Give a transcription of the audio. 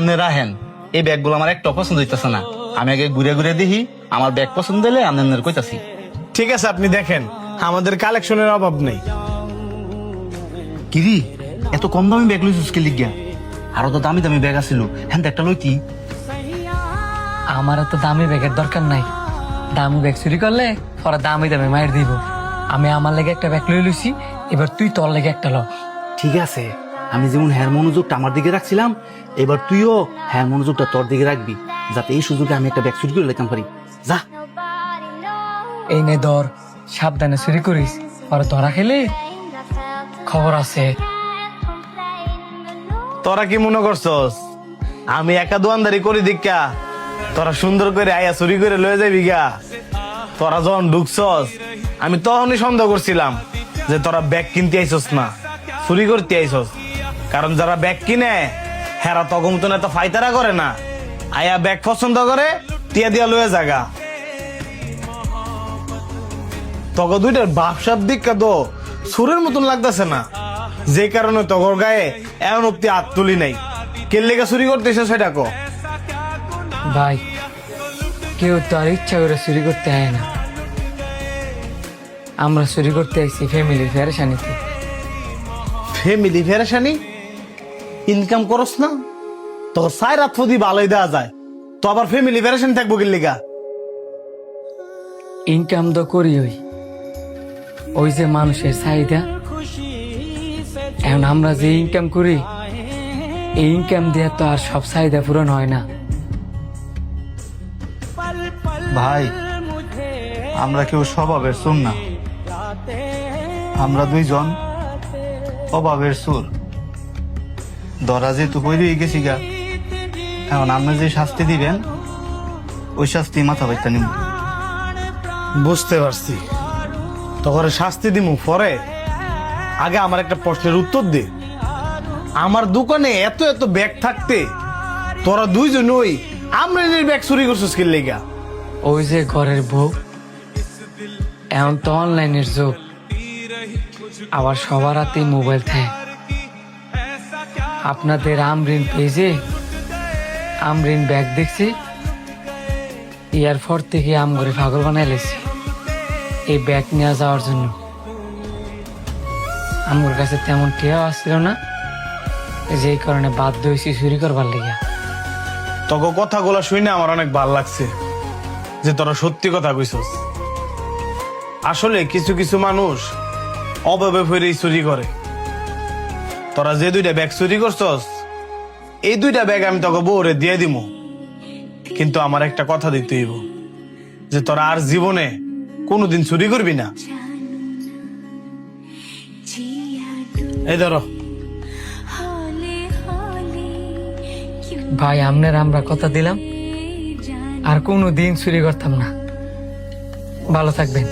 আপনি রাহেন, এই ব্যাগগুলো আমার একটা পছন্দ হইতেছে না। আমি আগে ঘুরে ঘুরে দেখি, আমার ব্যাগ পছন্দ হলে আপনার কইতাছি। ঠিক আছে, আপনি দেখেন, আমাদের কালেকশনের অভাব নেই। কিরি, এত কম দামি ব্যাগ লইছিস কি লিগা? আরো তো দামি দামি ব্যাগ আছিল, হ্যাঁ একটা লইতি। আমার তো দামি ব্যাগের দরকার নাই। দামি ব্যাগ চুরি করলে ওরা দামি দামে মায়ের দিব। আমি আমার লেগে একটা ব্যাগ লই লইছি, এবার তুই তোর লেগে একটা ল। ঠিক আছে, আমি যেমন হ্যার মনোযোগটা আমার দিকে রাখছিলাম, এবার তুইও হ্যার মনোযোগটা তোর দিকে রাখবি, যাতে এই সুযোগে আমি একটা ব্যাগ চুরি করে লেখাম পারি। যা। এই নে ধর, সাবধানে চুরি করিস, ওরা ধরা খেলে খবর আছে। তোরা কি মনে করছস আমি একা দোয়ানদারি করি দীক্ষা তোরা সুন্দর করে আয়া চুরি করে লয়ে যাবি গা? তোরা যখন ঢুকছস আমি তখনই সন্দেহ করছিলাম যে তোরা ব্যাগ কিনতে আইছস না, চুরি করতে আইছস। কারণ যারা ব্যাগ কিনে হেরা তখন মতন এত ফাইতারা করে না, আয়া ব্যাগ পছন্দ করে টিয়া দিয়া লয়ে জাগা। তখন দুইটার বাপসার দীক্ষা তো সুরের মতন লাগতেছে না, যে কারণে তগর গায়ে এমন অব্দি হাত তুলি নাই। কে লেগে চুরি করতেছে সেটা কো। ভাই, কেউ তো আর ইচ্ছা করে চুরি করতে হয় না। আমরা চুরি করতে আইছি ফ্যামিলির ফেরেশানিতে। ফ্যামিলি ফেরেশানি? ইনকাম করস না তো সাই রাত ফদি ভালোই দেওয়া যায়, তো আবার ফ্যামিলি ফেরেশানি থাকবো কি লেগা? ইনকাম তো করি ওই যে মানুষের চাহিদা। এখন আমরা যে ইনকাম করি, এই ইনকাম দিয়ে তো আর সব চাহিদা পূরণ হয় না। ভাই, আমরা কেউ স্বভাবের সুর না, আমরা দুইজন অভাবের সুর। ধরা যেহেতু বইরে গেছি গা, এখন আপনি যে শাস্তি দিবেন ওই শাস্তি মাথা বাইতে নিব। বুঝতে পারছি, তখন শাস্তি দিমু পরে। আগে আমার একটা প্রশ্নের উত্তর দে। আমার দোকানে এত এত ব্যাগ থাকতে তোরা দুইজন ওই আমরা ব্যাগ চুরি করছিস কি লেগা? ওই যে ঘরের বউ, এখন তো অনলাইনের যুগ, আবার সবার হাতে মোবাইল থাকে। আপনাদের আমরিন পেজে আমরিন ব্যাগ দেখছি, এয়ারপোর্ট থেকে আম করে পাগল বানাই লেছি এই ব্যাগ নিয়ে যাওয়ার জন্য। আমার কাছে তেমন টেয়াও আসছিল না, যেই কারণে বাধ্য হয়েছি চুরি করবার লেগে। তখন কথাগুলো শুনে আমার অনেক ভাল লাগছে যে তোরা সত্যি কথা কইছস। আসলে কিছু কিছু মানুষ অভাবে ফিরেই চুরি করে। তোরা যে দুইটা ব্যাগ চুরি করছস, এই দুইটা ব্যাগ আমি তোকে বউরে দিয়ে দিমু, কিন্তু আমার একটা কথা দিতে হইব যে তোরা আর জীবনে কোনোদিন চুরি করবি না। এই ধরো। ভাই, আমরা কথা দিলাম আর কোনো দিন চুরি করতাম না। ভালো থাকবেন।